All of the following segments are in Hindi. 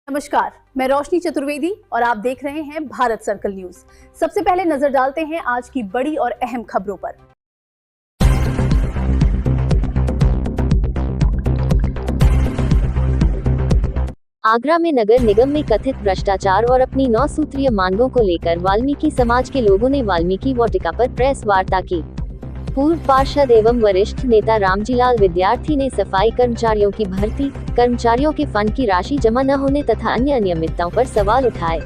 नमस्कार, मैं रोशनी चतुर्वेदी और आप देख रहे हैं भारत सर्कल न्यूज। सबसे पहले नजर डालते हैं आज की बड़ी और अहम खबरों पर। आगरा में नगर निगम में कथित भ्रष्टाचार और अपनी 9 सूत्रीय मांगों को लेकर वाल्मीकि समाज के लोगों ने वाल्मीकि वाटिका पर प्रेस वार्ता की। पूर्व पार्षद एवं वरिष्ठ नेता रामजीलाल विद्यार्थी ने सफाई कर्मचारियों की भर्ती, कर्मचारियों के फंड की राशि जमा न होने तथा अन्य अनियमितताओं पर सवाल उठाए।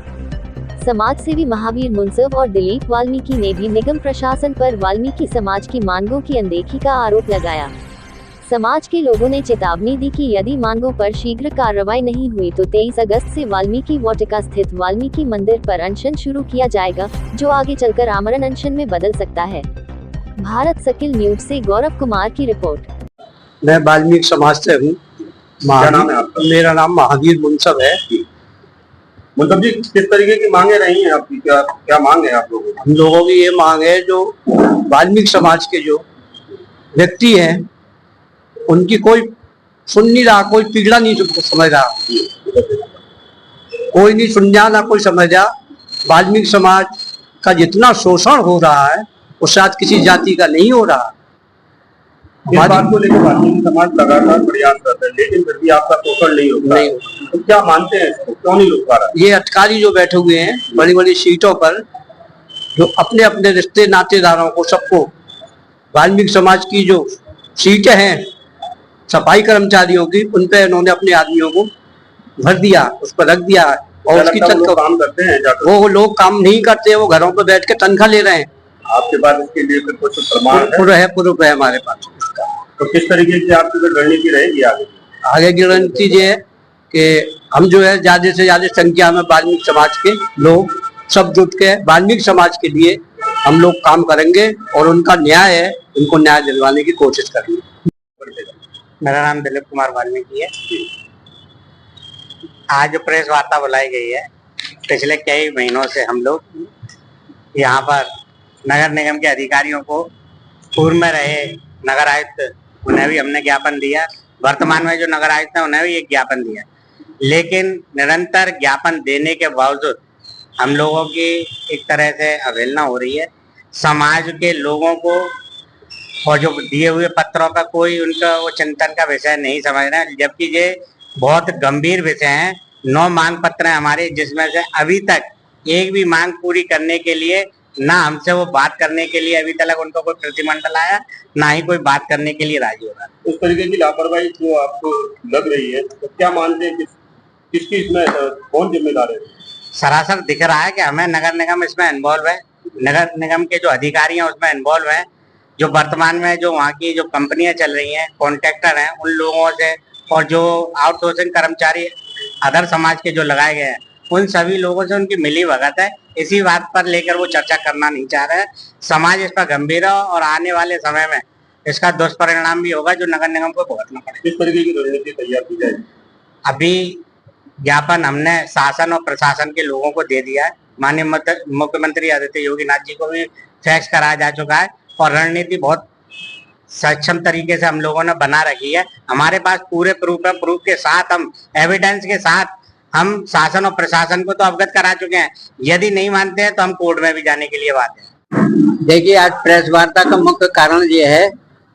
समाज सेवी महावीर मुंसफ और दिलीप वाल्मीकि ने भी निगम प्रशासन पर वाल्मीकि समाज की मांगों की अनदेखी का आरोप लगाया। समाज के लोगों ने चेतावनी दी कि यदि मांगों पर शीघ्र कार्रवाई नहीं हुई तो 23 अगस्त से वाल्मीकि वाटिका स्थित वाल्मीकि मंदिर पर अनशन शुरू किया जाएगा, जो आगे चलकर आमरण अनशन में बदल सकता है। भारत सर्कल न्यूज से गौरव कुमार की रिपोर्ट। मैं वाल्मीकि समाज से हूँ। मेरा नाम महावीर मुंसफ है। मुंसफ जी, किस तरीके की मांगे रही हैं आपकी? क्या मांग है आप लोगों की? हम लोगों की ये मांग है, जो वाल्मीकि समाज के जो व्यक्ति हैं उनकी कोई सुन नहीं रहा, कोई पीड़ा नहीं समझ रहा, कोई नहीं सुन रहा ना कोई समझ रहा। वाल्मीकि समाज का जितना शोषण हो रहा है वो शायद किसी जाति का नहीं हो रहा। इस बात को लेकर वाल्मीकि समाज लगातार प्रयास करता है, लेकिन फिर भी आपका शोषण नहीं होता। तो क्या मानते हैं, क्यों नहीं रोक पा रहा? ये अधिकारी जो बैठे हुए हैं बड़ी बड़ी सीटों पर, जो अपने अपने रिश्ते नातेदारों को सबको वाल्मीकि समाज की जो सीटें हैं सफाई कर्मचारियों की, उन पे उन्होंने अपने आदमियों को भर दिया, उस पर रख दिया। और उसकी काम करते हैं वो लोग काम नहीं करते, वो घरों पर बैठ के तनख्वाह ले रहे हैं। आपके पास इसके लिए कुछ प्रमाण है? प्रूफ है हमारे पास। तो किस तरीके की आपकी रणनीति रहेगी आगे की रणनीति ये है कि हम जो है ज्यादा से ज्यादा संख्या में वाल्मीकि समाज के लोग सब जुट के वाल्मीकि समाज के लिए हम लोग काम करेंगे और उनका न्याय है, उनको न्याय दिलवाने की कोशिश करेंगे। मेरा नाम दिलीप कुमार वाल्मीकि है। आज प्रेस वार्ता बुलाई गई है। पिछले कई महीनों से हम लोग यहाँ पर नगर निगम के अधिकारियों को, पूर्व में रहे नगर आयुक्त, उन्हें भी हमने ज्ञापन दिया, वर्तमान में जो नगर आयुक्त है उन्हें भी एक ज्ञापन दिया, लेकिन निरंतर ज्ञापन देने के बावजूद हम लोगों की एक तरह से अवहेलना हो रही है। समाज के लोगों को और जो दिए हुए पत्रों का कोई उनका वो चिंतन का विषय नहीं समझ रहे हैं, जबकि ये बहुत गंभीर विषय हैं। 9 मांग पत्र हैं हमारे, जिसमें से अभी तक एक भी मांग पूरी करने के लिए ना हमसे वो बात करने के लिए अभी तक उनको कोई प्रतिमंडल आया, ना ही कोई बात करने के लिए राजी हो रहा है। इस तरीके की लापरवाही जो आपको लग रही है, तो क्या मानते हैं किसकी इसमें कौन जिम्मेदार है? सरासर दिख रहा है कि हमें नगर निगम इसमें इन्वॉल्व है, नगर निगम के जो अधिकारी हैं उसमें इन्वॉल्व है। जो वर्तमान में जो वहाँ की जो कंपनियां चल रही हैं, कॉन्ट्रैक्टर हैं, उन लोगों से और जो आउटसोर्सिंग कर्मचारी अदर समाज के जो लगाए गए हैं, उन सभी लोगों से उनकी मिली भगत है। इसी बात पर लेकर वो चर्चा करना नहीं चाह रहे हैं। समाज इस पर गंभीर है और आने वाले समय में इसका दुष्परिणाम भी होगा, जो नगर निगम को भुगतना पड़ेगा। किस तरीके की रणनीति तैयार की जाएगी? अभी ज्ञापन हमने शासन और प्रशासन के लोगों को दे दिया है। माननीय मुख्यमंत्री आदित्य योगी नाथ जी को भी फैक्स कराया जा चुका है और रणनीति बहुत सक्षम तरीके से हम लोगों ने बना रखी है। हमारे पास पूरे प्रूफ है, प्रूफ के साथ, हम एविडेंस के साथ हम शासन और प्रशासन को तो अवगत करा चुके हैं। यदि नहीं मानते हैं तो हम कोर्ट में भी जाने के लिए बात है। देखिए, आज प्रेस वार्ता का मुख्य कारण ये है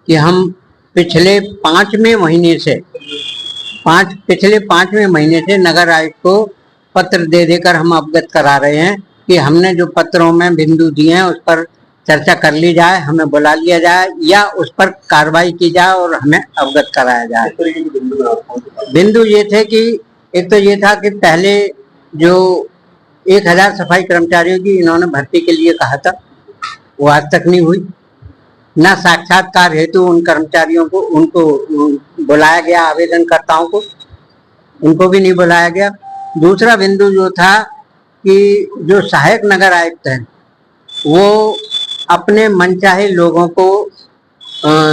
कि हम पिछले 5वें महीने से नगर आयुक्त को पत्र दे देकर हम अवगत करा रहे हैं कि हमने जो पत्रों में बिंदु दिए हैं उस पर चर्चा कर ली जाए, हमें बुला लिया जाए या उस पर कार्रवाई की जाए और हमें अवगत कराया जाए। बिंदु ये थे कि एक तो ये था कि पहले जो 1000 सफाई कर्मचारियों की इन्होंने भर्ती के लिए कहा था, वो आज तक नहीं हुई। न साक्षात्कार हेतु उन कर्मचारियों को उनको बुलाया गया, आवेदनकर्ताओं को उनको भी नहीं बुलाया गया। दूसरा बिंदु जो था कि जो सहायक नगर आयुक्त हैं वो अपने मनचाहे लोगों को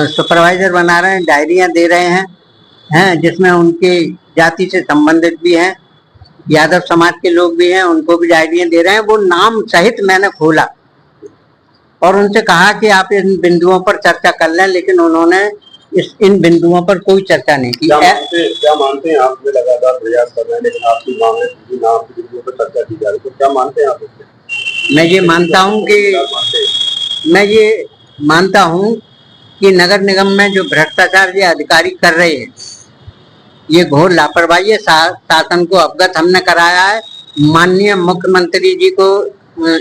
सुपरवाइजर बना रहे हैं, डायरियां दे रहे हैं जिसमें उनके जाति से संबंधित भी हैं, यादव समाज के लोग भी हैं, उनको भी डायरियां दे रहे हैं। वो नाम सहित मैंने खोला और उनसे कहा कि आप इन बिंदुओं पर चर्चा कर लें, लेकिन उन्होंने इन बिंदुओं पर कोई चर्चा नहीं की। क्या मानते हैं आप? लगातार प्रयास कर रहे हैं लेकिन आपकी मांग है ना, आपकी बिंदुओं पर चर्चा की जा रही है, तो क्या मानते हैं आप इससे? मैं ये मानता हूँ कि नगर निगम में जो भ्रष्टाचार ये अधिकारी कर रहे हैं, ये घोर लापरवाही है। शासन को अवगत हमने कराया है। माननीय मुख्यमंत्री जी को,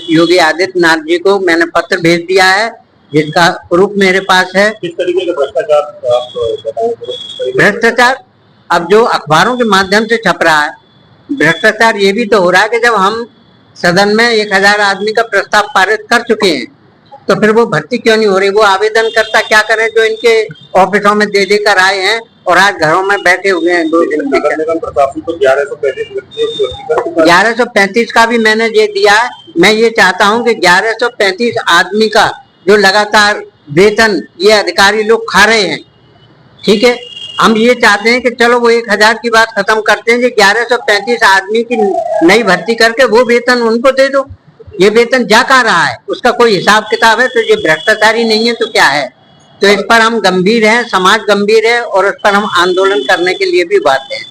योगी आदित्यनाथ जी को मैंने पत्र भेज दिया है, जिसका प्रूफ मेरे पास है। किस तरीके का भ्रष्टाचार आप बताएं? भ्रष्टाचार अब जो अखबारों के माध्यम से छप रहा है, भ्रष्टाचार ये भी तो हो रहा है कि जब हम सदन में 1000 आदमी का प्रस्ताव पारित कर चुके हैं, तो फिर वो भर्ती क्यों नहीं हो रही? वो आवेदन करता क्या करें जो इनके ऑफिसों में दे कर आए हैं और आज घरों में बैठे हुए हैं। 1135 का भी मैंने ये दिया है। मैं ये चाहता हूँ कि 1135 आदमी का जो लगातार वेतन ये अधिकारी लोग खा रहे हैं, ठीक है, हम ये चाहते हैं कि चलो वो 1000 की बात खत्म करते हैं, जो 1135 आदमी की नई भर्ती करके वो वेतन उनको दे दो। ये वेतन जा कहाँ रहा है, उसका कोई हिसाब किताब है? तो ये भ्रष्टाचार ही नहीं है तो क्या है? तो इस पर हम गंभीर हैं, समाज गंभीर है और इस पर हम आंदोलन करने के लिए भी बाध्य हैं।